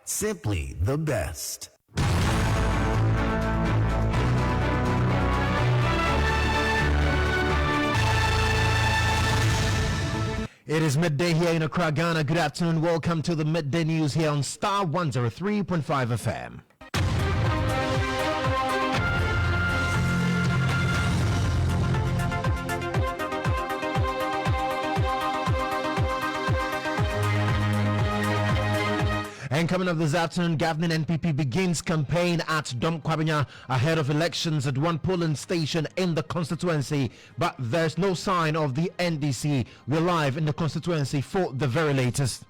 Simply the best. It is midday here in Accra, Ghana. Good afternoon. Welcome to the Midday News here on Starr 103.5 FM. And coming up this afternoon, governing NPP begins campaign at Dom Kwabenya ahead of elections at one polling station in the constituency. But there's no sign of the NDC. We're live in the constituency for the very latest.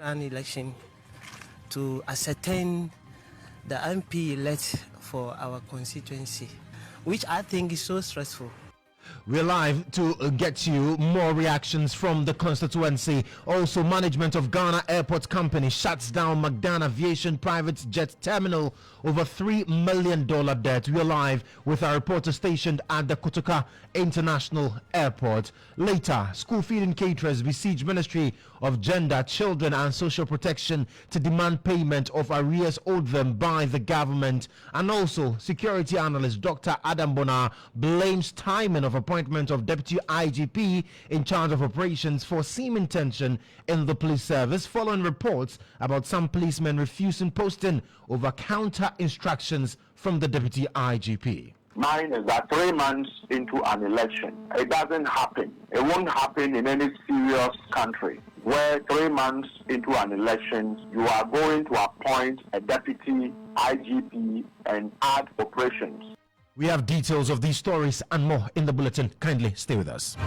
An election to ascertain the MP elect for our constituency, which I think is so stressful. We're live to get you more reactions from the constituency. Also, management of Ghana Airport Company shuts down McDan Aviation private jet terminal over $3 million debt. We're live with our reporter stationed at the Kotoka International Airport. Later, school feeding caterers besiege Ministry of Gender, Children and Social Protection to demand payment of arrears owed them by the government. And also, security analyst Dr. Adam Bonar blames timing of appointment of Deputy IGP in charge of operations for seeming tension in the police service following reports about some policemen refusing posting over counter instructions from the Deputy IGP. Mine is that 3 months into an election, it doesn't happen. It won't happen in any serious country where 3 months into an election, you are going to appoint a deputy IGP and add operations. We have details of these stories and more in the bulletin. Kindly stay with us.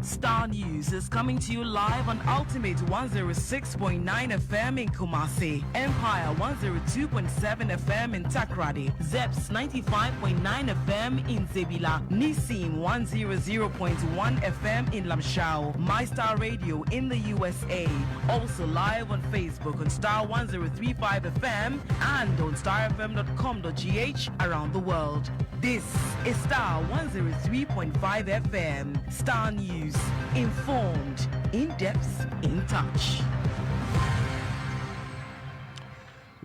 Starr News is coming to you live on Ultimate 106.9 FM in Kumasi, Empire 102.7 FM in Takrady, Zeps 95.9 FM in Zebila, Nissim 100.1 FM in Lamshao, My Star Radio in the USA. Also live on Facebook on Starr 103.5 FM and on starfm.com.gh around the world. This is Starr 103.5 FM. Starr News. Informed, in depth, in touch.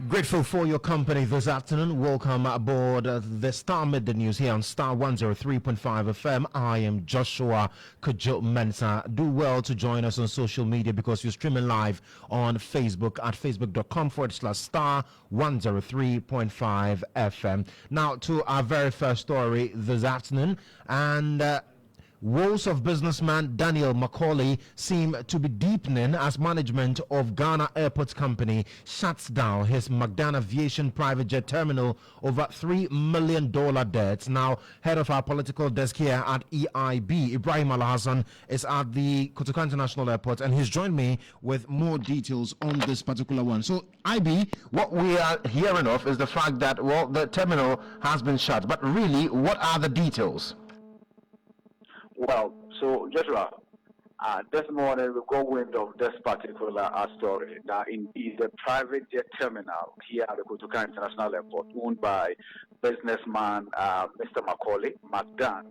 Grateful for your company this afternoon. Welcome aboard the Starr Midday News here on Starr 103.5 FM. I am Joshua Kodjo Mensah. Do well to join us on social media because you're streaming live on Facebook at facebook.com/Starr 103.5 FM. Now to our very first story this afternoon, and woes of businessman Daniel Macaulay seem to be deepening as management of Ghana Airport Company shuts down his McDan Aviation private jet terminal over $3 million debt. Now, head of our political desk here at EIB, Ibrahim Alhassan, is at the Kotoka International Airport, and he's joined me with more details on this particular one. So, IB, what we are hearing of is the fact that, well, the terminal has been shut, but really, what are the details? Well, so Joshua, this morning we got wind of this particular story that in the private jet terminal here at the Kotoka International Airport, owned by businessman Mr. Macaulay McDan,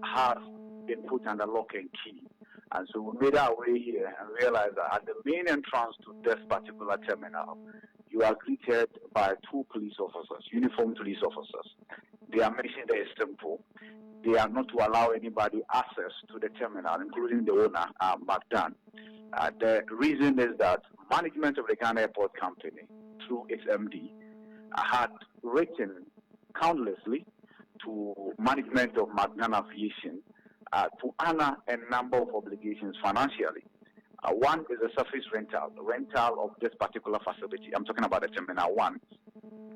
has been put under lock and key. And so we made our way here and realized that at the main entrance to this particular terminal, you are greeted by 2 police officers, uniformed police officers. Their mission there is simple. They are not to allow anybody access to the terminal, including the owner, McDan. The reason is that management of the Ghana Airport Company, through its MD, had written countlessly to management of McDan Aviation to honor a number of obligations financially. One is the surface rental of this particular facility. I'm talking about the Terminal 1.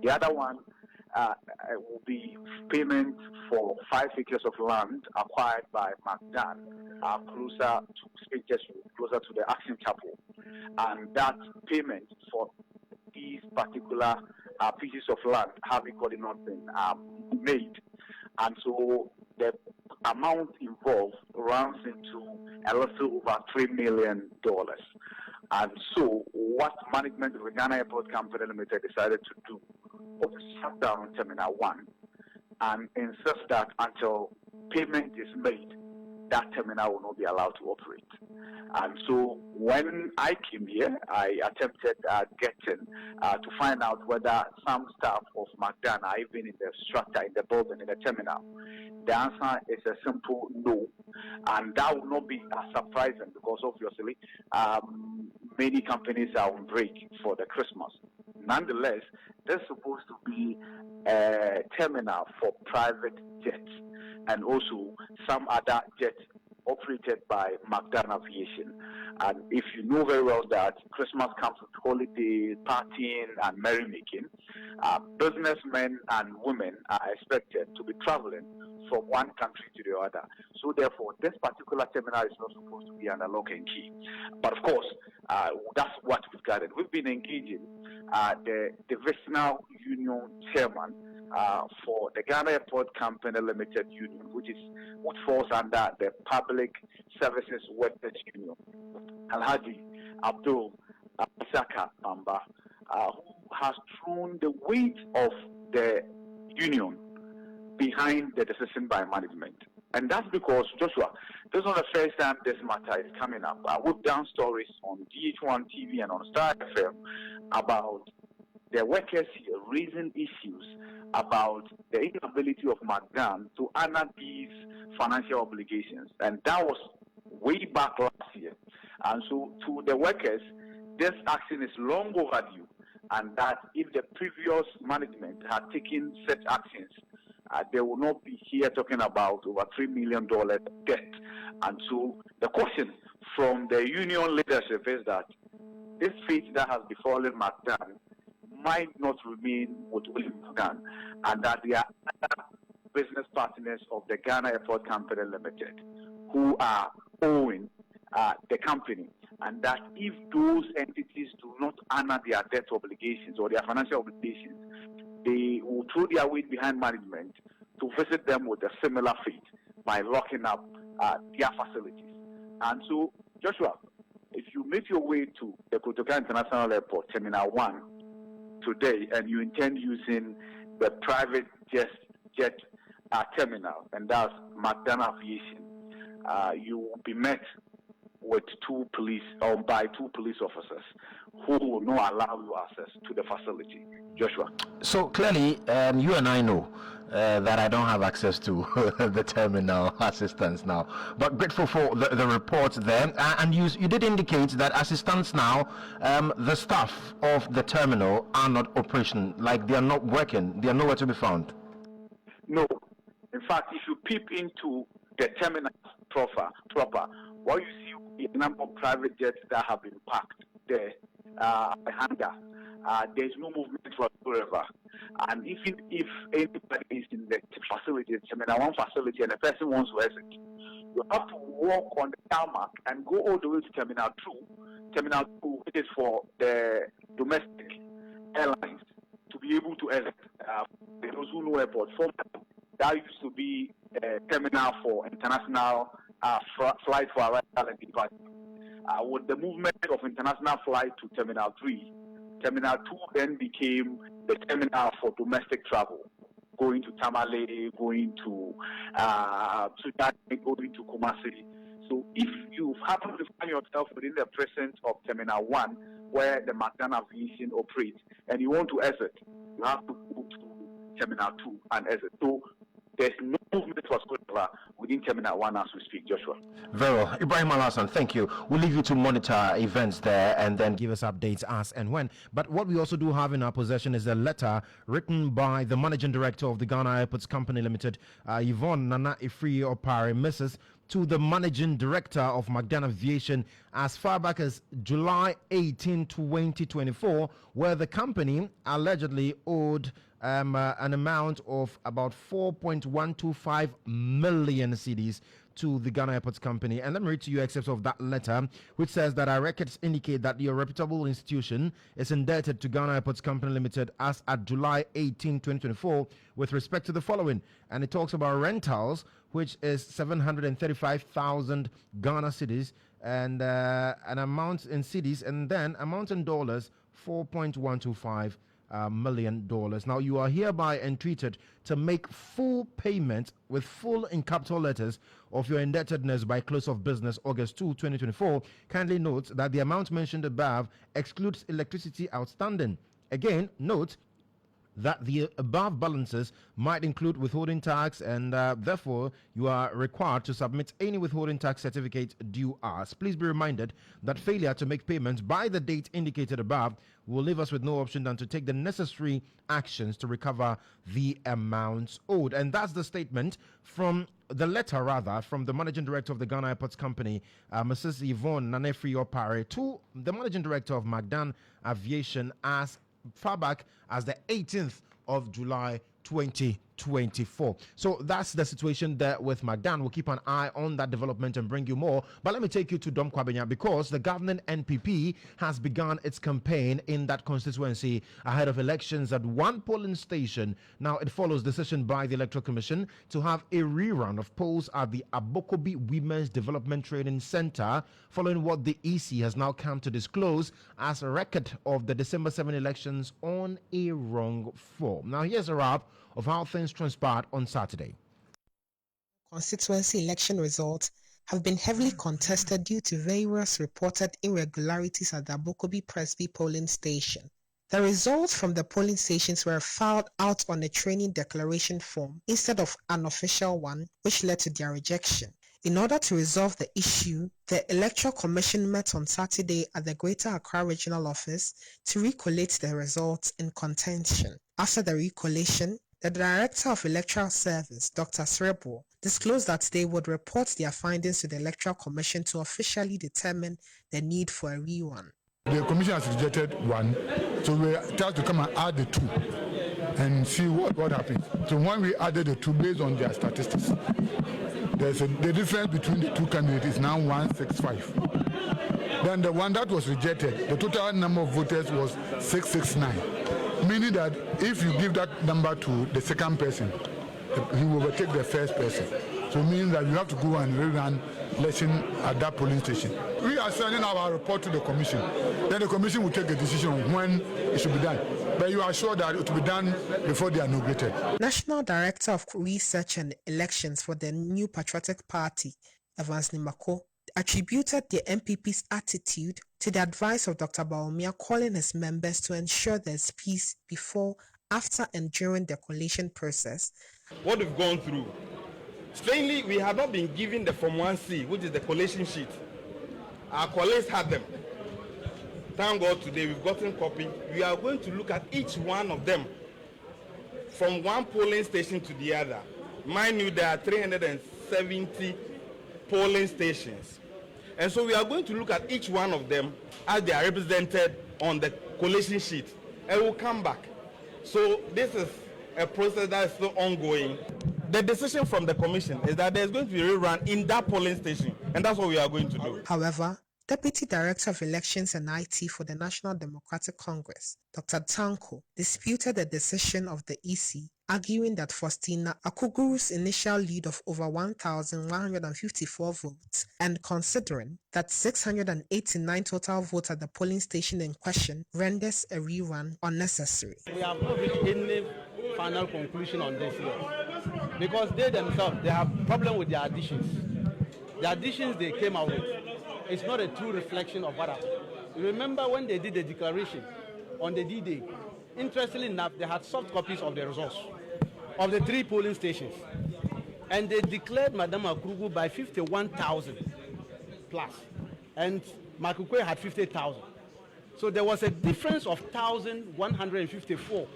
The other one will be payment for 5 acres of land acquired by McDan, closer to the Action Chapel. And that payment for these particular pieces of land have equally not been made. And so the amount involved runs into a little over $3 million. And so what management of the Ghana Airport Company Limited decided to do was to shut down Terminal 1 and insist that until payment is made, that terminal will not be allowed to operate. And so when I came here, I attempted getting to find out whether some staff of McDonald are even in the structure, in the building, in the terminal. The answer is a simple no. And that will not be surprising because obviously many companies are on break for the Christmas. Nonetheless, there's supposed to be a terminal for private jets and also some other jets operated by McDonald Aviation. And if you know very well that Christmas comes with holidays, partying, and merrymaking, businessmen and women are expected to be traveling from one country to the other. So therefore, this particular terminal is not supposed to be under lock and key. But of course, that's what we've gathered. We've been engaging the divisional union chairman for the Ghana Airport Company Limited Union, which falls under the Public Services Workers Union, Alhaji Abdul Isaka Bamba, who has thrown the weight of the union behind the decision by management. And that's because, Joshua, this is not the first time this matter is coming up. We've done stories on DH1 TV and on Starr FM about the workers here raising issues about the inability of McDonald to honor these financial obligations. And that was way back last year. And so to the workers, this action is long overdue. And that if the previous management had taken such actions, they will not be here talking about over $3 million debt. And so the question from the union leadership is that this fate that has befallen McDonald might not remain with William McDonald, and that there are other business partners of the Ghana Airport Company Limited who are owing the company, and that if those entities do not honor their debt obligations or their financial obligations, they will throw their weight behind management to visit them with a similar fate by locking up their facilities. And so, Joshua, if you make your way to the Kodjo International Airport, Terminal 1, today, and you intend using the private jet terminal, and that's McDonald Aviation, you will be met with by two police officers who will not allow you access to the facility. Joshua. So clearly, you and I know that I don't have access to the terminal assistance now. But grateful for the reports there. And you did indicate that as it stands now, the staff of the terminal are not operational, like they are not working, they are nowhere to be found. No. In fact, if you peep into the terminal proper, what you see is a number of private jets that have been parked there, hangar. There's no movement whatsoever. And even if anybody is in the facility, the Terminal 1 facility, and a person wants to exit, you have to walk on the tarmac and go all the way to Terminal 2. Terminal 2 is for the domestic airlines to be able to exit. Those who know airport, that used to be a terminal for international flight for arrival and departure. With the movement of international flight to Terminal 3, Terminal 2 then became the terminal for domestic travel, going to Tamale, going to Sudan, going to Kumasi. So if you happen to find yourself within the presence of Terminal 1, where the McDonald Aviation operates, and you want to exit, you have to go to Terminal 2 and exit. So there's no movement whatsoever within Terminal 1 as we speak, Joshua. Very well. Ibrahim Al-Hassan, thank you. We'll leave you to monitor events there and then give us updates as and when. But what we also do have in our possession is a letter written by the Managing Director of the Ghana Airports Company Limited, Yvonne Nana Ifri Opare, Mrs., to the Managing Director of McDonald Aviation as far back as July 18, 2024, where the company allegedly owed an amount of about 4.125 million cedis to the Ghana Airports Company. And let me read to you excerpts of that letter, which says that our records indicate that your reputable institution is indebted to Ghana Airports Company Limited as at July 18, 2024, with respect to the following. And it talks about rentals, which is 735,000 Ghana cedis, and an amount in cedis, and then amount in dollars, $4.125 million. Now, you are hereby entreated to make full payment with full in capital letters of your indebtedness by close of business August 2, 2024. Kindly note that the amount mentioned above excludes electricity outstanding. Again, note that the above balances might include withholding tax, and therefore you are required to submit any withholding tax certificate due us. Please be reminded that failure to make payments by the date indicated above will leave us with no option than to take the necessary actions to recover the amounts owed. And that's the statement from the letter, rather, from the managing director of the Ghana Airports Company, Mrs. Yvonne Nanefri-Opare, to the managing director of Magdan Aviation as far back as the 18th of July 2024. So that's the situation there with Magdan. We'll keep an eye on that development and bring you more. But let me take you to Dom Kwabenya, because the governing NPP has begun its campaign in that constituency ahead of elections at one polling station. Now, it follows decision by the Electoral Commission to have a rerun of polls at the Abokobi Women's Development Training Center, following what the EC has now come to disclose as a record of the December 7 elections on a wrong form. Now, here's a wrap of how things transpired on Saturday. Constituency election results have been heavily contested due to various reported irregularities at the Abokobi Presby polling station. The results from the polling stations were filed out on a training declaration form instead of an official one, which led to their rejection. In order to resolve the issue, the Electoral Commission met on Saturday at the Greater Accra Regional Office to recollate the results in contention. After the recollation, the Director of Electoral Service, Dr. Srebo, disclosed that they would report their findings to the Electoral Commission to officially determine the need for a rerun. The Commission has rejected one, so we have to come and add the two and see what happens. So when we added the two based on their statistics, the difference between the two candidates is now 165. Then the one that was rejected, the total number of voters was 669. Meaning that if you give that number to the second person, he will overtake the first person. So it means that you have to go and rerun election at that polling station. We are sending our report to the commission. Then the commission will take a decision on when it should be done. But you are sure that it will be done before they are inaugurated. National Director of Research and Elections for the New Patriotic Party, Evans Nimako, attributed the MPP's attitude to the advice of Dr. Baumia calling his members to ensure there's peace before, after and during the collation process. What we've gone through, strangely, we have not been given the Form 1C, which is the collation sheet. Our colleagues had them. Thank God today we've gotten copy. We are going to look at each one of them from one polling station to the other. Mind you, there are 370 polling stations. And so we are going to look at each one of them as they are represented on the collation sheet, and we'll come back. So this is a process that is still ongoing. The decision from the commission is that there's going to be a rerun in that polling station, and that's what we are going to do. However, Deputy Director of Elections and IT for the National Democratic Congress, Dr. Tanko, disputed the decision of the EC, arguing that Faustina Akuguru's initial lead of over 1,154 votes, and considering that 689 total votes at the polling station in question, renders a rerun unnecessary. We have not reached any final conclusion on this yet, because they themselves, they have problem with their additions. The additions they came out with, it's not a true reflection of what happened. You remember when they did the declaration on the D-Day, interestingly enough, they had soft copies of the results of the 3 polling stations. And they declared Madame Akrugu by 51,000 plus. And Makukwe had 50,000. So there was a difference of 1,154.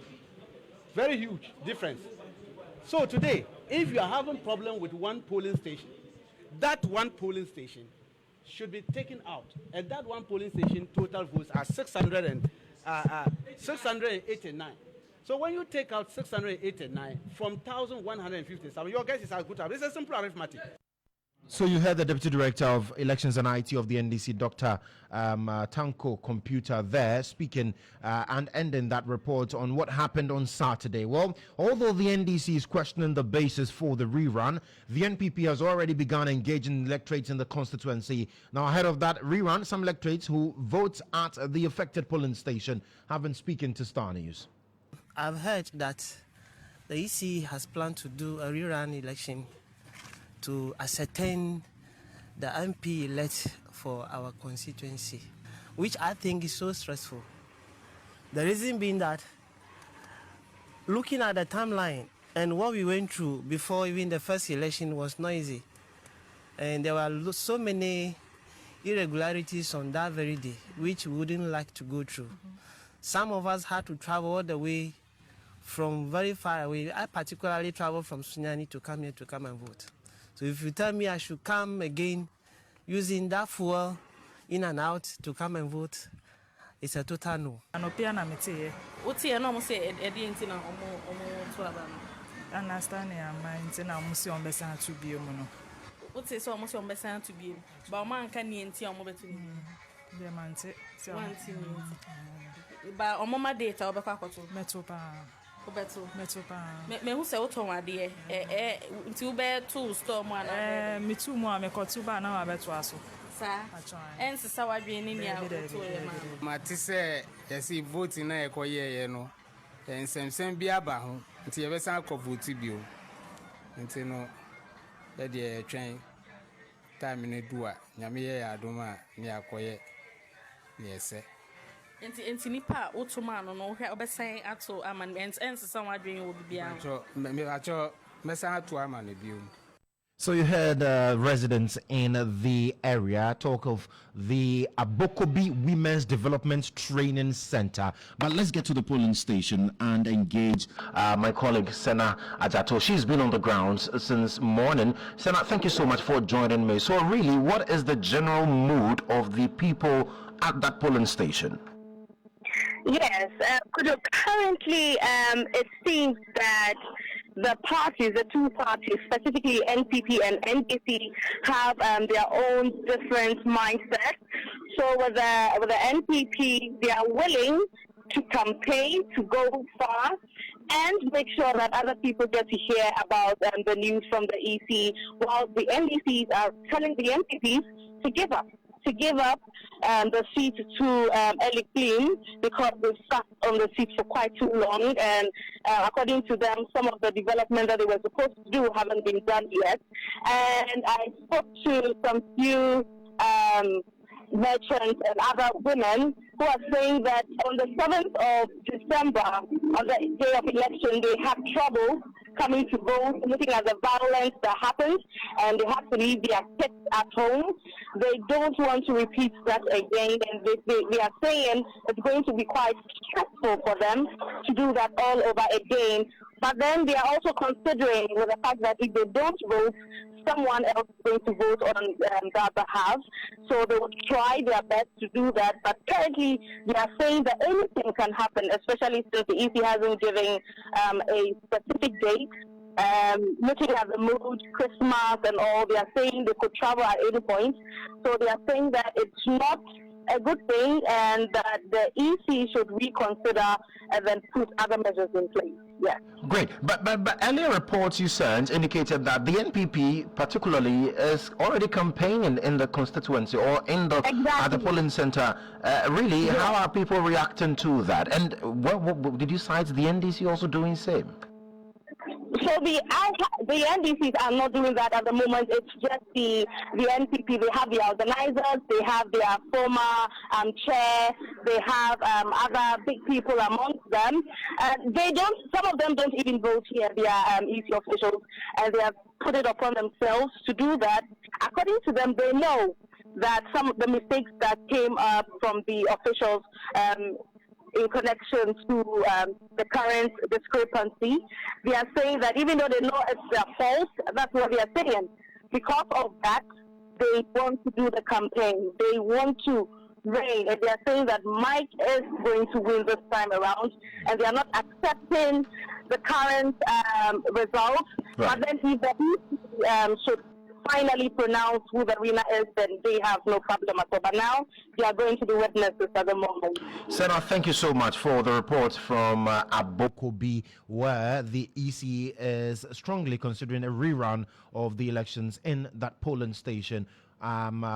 Very huge difference. So today, if you are having problem with one polling station, that one polling station should be taken out. And that one polling station total votes are 689. So when you take out 689 from 1,157, your guess is as good as it's a simple arithmetic. So you heard the Deputy Director of Elections and IT of the NDC, Dr. Tanko Computer, there speaking and ending that report on what happened on Saturday. Well, although the NDC is questioning the basis for the rerun, the NPP has already begun engaging electorates in the constituency. Now, ahead of that rerun, some electorates who vote at the affected polling station have been speaking to Starr News. I've heard that the EC has planned to do a rerun election to ascertain the MP elect for our constituency, which I think is so stressful. The reason being that, looking at the timeline and what we went through before even the first election was not easy. And there were so many irregularities on that very day, which we wouldn't like to go through. Some of us had to travel all the way from very far away. I particularly traveled from Sunyani to come here to come and vote. So if you tell me I should come again using that fuel in and out to come and vote, it's a total no. Understand your mind, and I'm so on besan to be a mono. What is almost on besan to be? But man can you see on mobile? The man said, but on my data, over Metopa. Me who say what on my dear, two bed, two storm one. Me too more, me got 2 bar now, I bet to us. Sir, and so I be in India. Matisse, yes, he votes in a coyer, you know, and some be about until you ever saw vote you. Until no, that dear train time in a dua, Yamia, Doma, near coyer. Yes, sir. And Nipa, Ottoman, no, her saying at so amendments, and someone dream will be beyond. Mensah to Amman. So you heard residents in the area talk of the Abokobi Women's Development Training Center. But let's get to the polling station and engage my colleague Senna Ajato. She's been on the grounds since morning. Senna, thank you so much for joining me. So really, what is the general mood of the people at that polling station? Yes, Kodjo, currently it seems that the parties, the two parties, specifically NPP and NDC, have their own different mindsets. So with the NPP, they are willing to campaign, to go far, and make sure that other people get to hear about the news from the EC, while the NDCs are telling the NPPs to give up the seat to Eli Clean because they've sat on the seat for quite too long, and according to them, some of the development that they were supposed to do haven't been done yet. And I spoke to some few merchants and other women who are saying that on the 7th of December, on the day of election, they had trouble coming to vote, looking at the violence that happened, and they have to leave their kids at home. They don't want to repeat that again, and they are saying it's going to be quite stressful for them to do that all over again. But then they are also considering with the fact that if they don't vote, someone else is going to vote on their behalf. So they will try their best to do that. But currently, they are saying that anything can happen, especially since the EC hasn't given a specific date. Looking at the mood, Christmas and all, they are saying they could travel at any point. So they are saying that it's not a good thing and that the EC should reconsider and then put other measures in place. Yeah. Great. But earlier reports you sent indicated that the NPP particularly is already campaigning in the constituency or in the at the polling center. Really, how are people reacting to that? And what did you cite the NDC also doing same? So the NDCs are not doing that at the moment. It's just the NPP. They have the organizers, they have their former chair, they have other big people amongst them. Some of them don't even vote here. They are EC officials, and they have put it upon themselves to do that. According to them, they know that some of the mistakes that came up from the officials in connection to the current discrepancy. They are saying that even though they know it's their fault, that's what they are saying. Because of that, they want to do the campaign. They want to reign. And they are saying that Mike is going to win this time around, and they are not accepting the current results. Right. But then if the should finally pronounce who the winner is, then they have no problem at all. But now they are going to be witnesses at the moment. Senator, thank you so much for the report from Abokobi, where the EC is strongly considering a rerun of the elections in that polling station,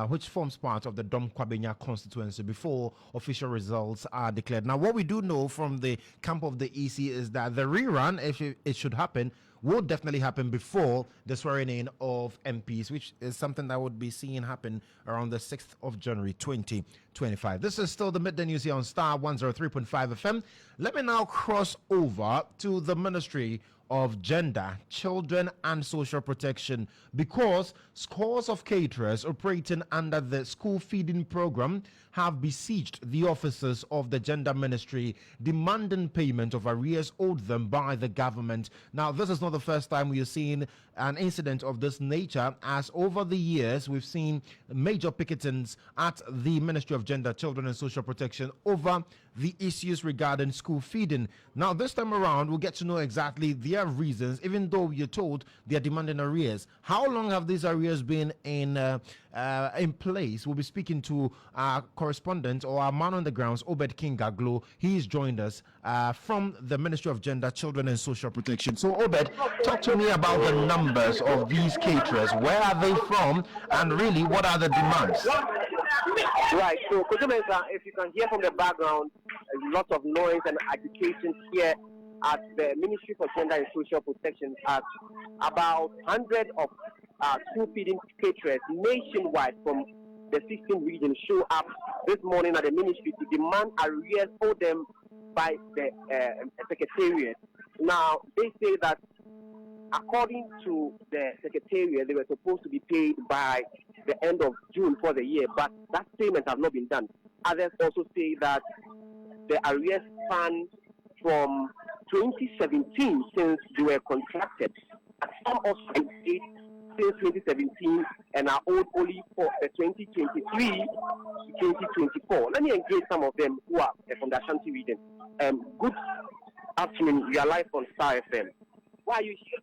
which forms part of the Dom Kwabenya constituency before official results are declared. Now, what we do know from the camp of the EC is that the rerun, if it should happen, will definitely happen before the swearing in of MPs, which is something that would be seen happen around the 6th of January 2025. This is still the Midday News here on Starr 103.5 FM. Let me now cross over to the Ministry of Gender, Children and Social Protection, because scores of caterers operating under the school feeding program have besieged the offices of the Gender Ministry, demanding payment of arrears owed them by the government. Now, this is not the first time we are seeing an incident of this nature, as over the years we've seen major picketings at the Ministry of Gender, Children and Social Protection over the issues regarding school feeding. Now, this time around, we'll get to know exactly their reasons, even though you're told they're demanding arrears. How long have these arrears been in place? We'll be speaking to our correspondent, or our man on the grounds, Obed Kingaglo. He's joined us from the Ministry of Gender, Children and Social Protection. So, Obed, talk to me about the numbers of these caterers. Where are they from? And really, what are the demands? Right, so Kodjo Mensah, if you can hear from the background, there's lots of noise and agitation here at the Ministry for Gender and Social Protection, as about 100 of school feeding caterers nationwide from the 16 regions show up this morning at the ministry to demand arrears owed them by the secretariat. Now, they say that according to the secretariat, they were supposed to be paid by the end of June for the year, but that payment has not been done. Others also say that the arrears span from 2017, since they were contracted. Some also paid since 2017 and are owed only for the 2023 to 2024. Let me engage some of them who are from the Ashanti region. Good afternoon. We are live on Starr FM. Why are you here?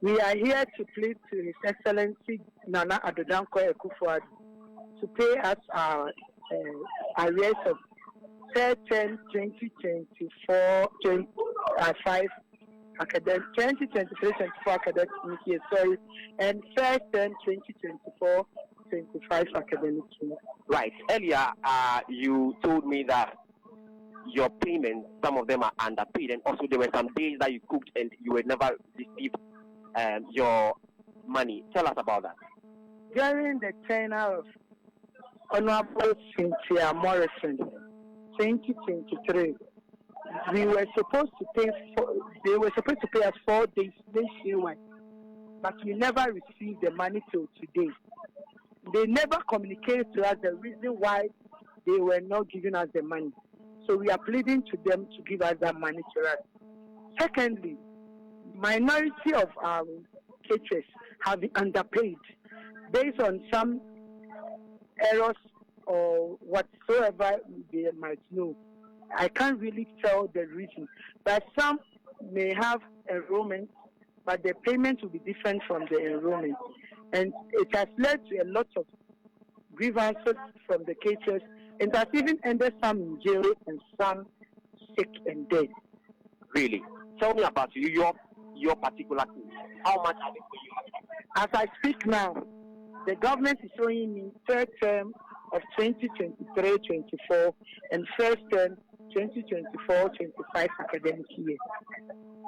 We are here to plead to His Excellency Nana Addo Dankwa to pay us our arrears of 10 2024 5 academic 2023-24 academic year, sorry, and 10 2024-25 academic year. Right. Earlier, you told me that your payments, some of them are underpaid, and also there were some days that you cooked and you would never receive your money. Tell us about that. During the tenure of Honorable Cynthia Morrison, 2023, we were supposed to pay. They were supposed to pay us 4 days nationwide, but we never received the money till today. They never communicated to us the reason why they were not giving us the money. So we are pleading to them to give us that money to us. Secondly, minority of our caterers have been underpaid based on some errors or whatsoever they might know. I can't really tell the reason, but some may have enrollment, but the payment will be different from the enrollment. And it has led to a lot of grievances from the caterers, and has even ended some in jail and some sick and dead. Really? Tell me about your particular case. How much are they for you? As I speak now, the government is showing me third term of 2023-24 and first term 2024-25 academic year.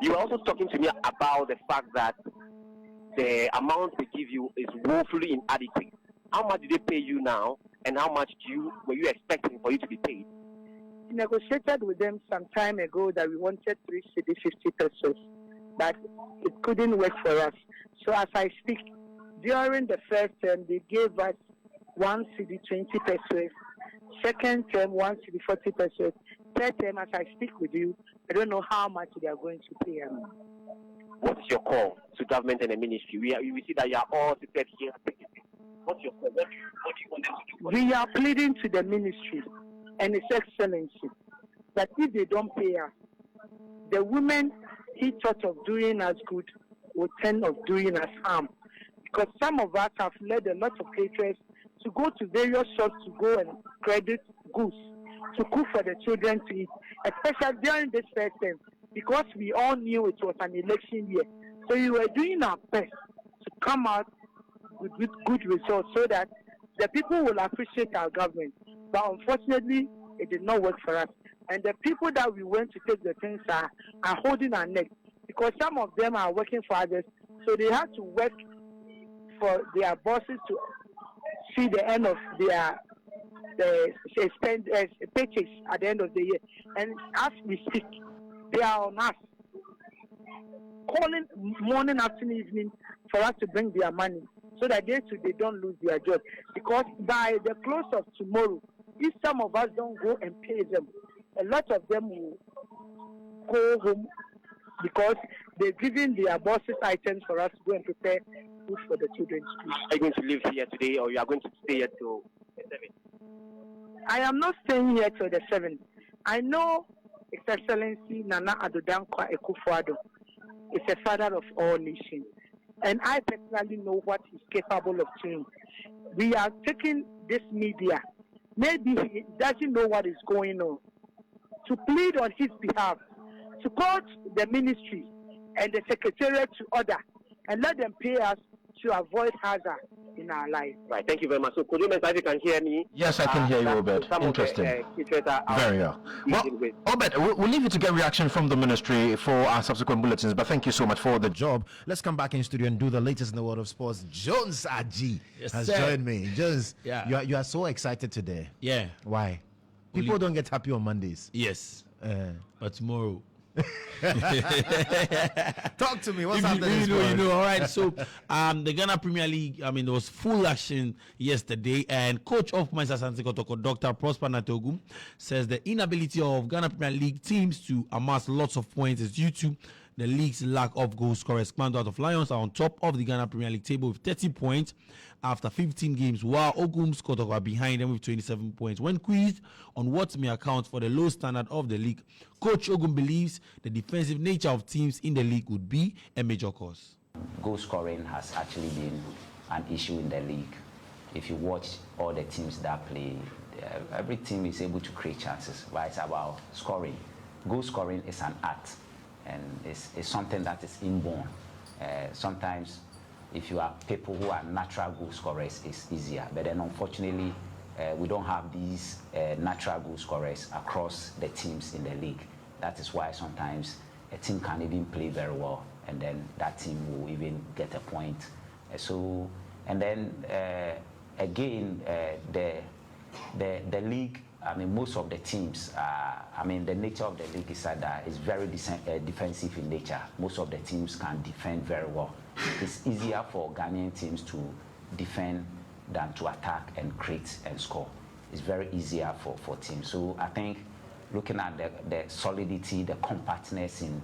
You were also talking to me about the fact that the amount they give you is woefully inadequate. How much do they pay you now, and how much were you expecting for you to be paid? We negotiated with them some time ago that we wanted 3 cedi 50 pesos, but it couldn't work for us. So as I speak, during the first term, they gave us 1 cedi 20 pesos, second term 1 cedi 40 pesos, third term, as I speak with you, I don't know how much they are going to pay us. What is your call to government and the ministry? We see that you are all seated here. What's your call? What do you want them to do? We are pleading to the ministry and His Excellency that if they don't pay us, the women he thought of doing us good will tend of doing us harm. because some of us have led a lot of caterers to go to various shops to go and credit goods to cook for the children to eat, especially during this first term, because we all knew it was an election year. So we were doing our best to come out with good results so that the people will appreciate our government. But unfortunately, it did not work for us. And the people that we went to take the things are holding our neck, because some of them are working for others. So they have to work for their bosses to see the end of their paychecks at the end of the year. And as we speak, they are on us, calling morning, afternoon, evening for us to bring their money so that they don't lose their job. Because by the close of tomorrow, if some of us don't go and pay them, a lot of them will go home because they've given their bosses items for us to go and prepare food for the children's school. Are you going to live here today, or you are going to stay here till the 7th? I am not staying here till the 7th. I know His Excellency Nana Addo Dankwa Akufo-Addo is a father of all nations, and I personally know what he's capable of doing. We are taking this media. Maybe he doesn't know what is going on, to plead on his behalf, to call the ministry and the secretariat to order and let them pay us to avoid hazard in our life. Right, thank you very much. So, could you, if you can hear me? Yes, I can hear you, Obed. Interesting. Very well. Well, Obed, we'll leave you to get reaction from the ministry for our subsequent bulletins, but thank you so much for the job. Let's come back in studio and do the latest in the world of sports. Jones Aji has joined me. Jones, you are so excited today. Yeah. Why? People don't get happy on Mondays. Yes. But tomorrow. Talk to me. What's happening? You know. All right. So, the Ghana Premier League. There was full action yesterday, and coach of Mensah Asante Kotoko, Dr. Prosper Natogum, says the inability of Ghana Premier League teams to amass lots of points is due to the league's lack of goal scorers. Commando out of Lions are on top of the Ghana Premier League table with 30 points after 15 games, while Ogum's Kotoko are behind them with 27 points. When quizzed on what may account for the low standard of the league, Coach Ogum believes the defensive nature of teams in the league would be a major cause. Goal scoring has actually been an issue in the league. If you watch all the teams that play, every team is able to create chances, but it's about scoring. Goal scoring is an art, and it's something that is inborn. Sometimes if you are people who are natural goal scorers, it's easier, but then unfortunately we don't have these natural goal scorers across the teams in the league. That is why sometimes a team can even play very well, and then that team will even get a point. Again, the league, most of the teams, the nature of the league is that it's very defensive in nature. Most of the teams can defend very well. It's easier for Ghanaian teams to defend than to attack and create and score. It's very easier for teams. So I think looking at the solidity, the compactness in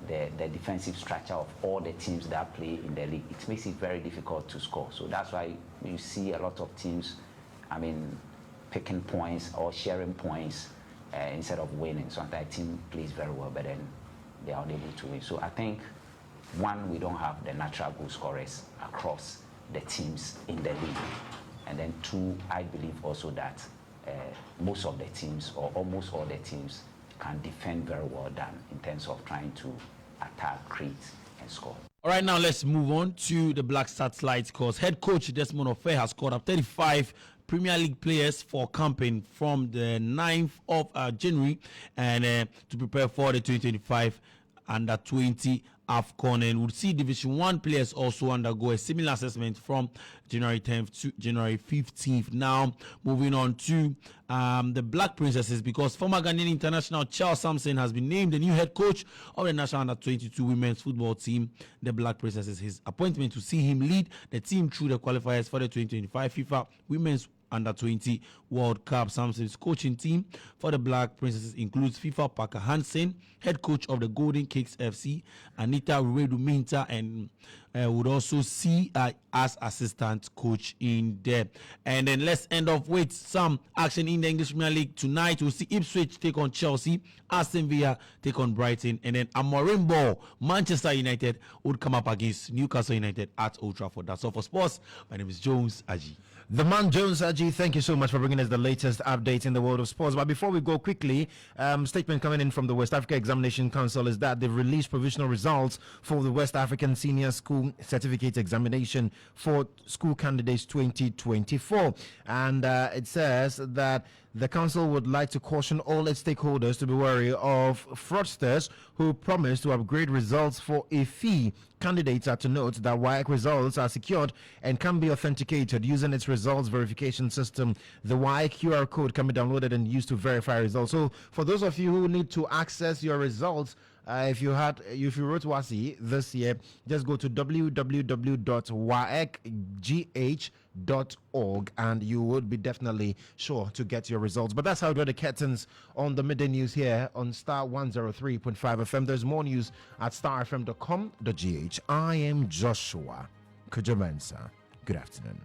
the defensive structure of all the teams that play in the league, it makes it very difficult to score. So that's why you see a lot of teams, picking points or sharing points instead of winning. Sometimes a team plays very well, but then they are unable to win. So I think, one, we don't have the natural goal scorers across the teams in the league. And then two, I believe also that most of the teams, or almost all the teams, can defend very well done in terms of trying to attack, create, and score. All right, now let's move on to the Black Stars slides, because head coach Desmond Ofe has called up 35 Premier League players for camping from the 9th of January and to prepare for the 2025 Under-20 AFCON, and would see Division 1 players also undergo a similar assessment from January 10th to January 15th. Now, moving on to the Black Princesses, because former Ghanaian international Charles Sampson has been named the new head coach of the national Under-22 women's football team, the Black Princesses. His appointment to see him lead the team through the qualifiers for the 2025 FIFA Women's Under-20 World Cup. Samson's coaching team for the Black Princesses includes FIFA Parker Hansen, head coach of the Golden Cakes FC, Anita Ruedu Minta, and would also see as assistant coach in there. And then let's end off with some action in the English Premier League tonight. We'll see Ipswich take on Chelsea, Aston Villa take on Brighton, and then Amorimbo, Manchester United would come up against Newcastle United at Old Trafford. That's all for sports. My name is Jones Aji. The man Jones Aji, thank you so much for bringing us the latest update in the world of sports. But before we go quickly, statement coming in from the West Africa Examination Council is that they've released provisional results for the West African Senior School Certificate Examination for school candidates 2024. And it says that the council would like to caution all its stakeholders to be wary of fraudsters who promise to upgrade results for a fee. Candidates are to note that WAEC results are secured and can be authenticated using its results verification system. The WAEC QR code can be downloaded and used to verify results. So for those of you who need to access your results, if you wrote WASI this year, just go to www.waecgh.org and you would be definitely sure to get your results. But that's how we draw the curtains on the midday news here on Star 103.5 FM. There's more news at starfm.com.gh. I am Joshua Kodjo Mensah. Good afternoon.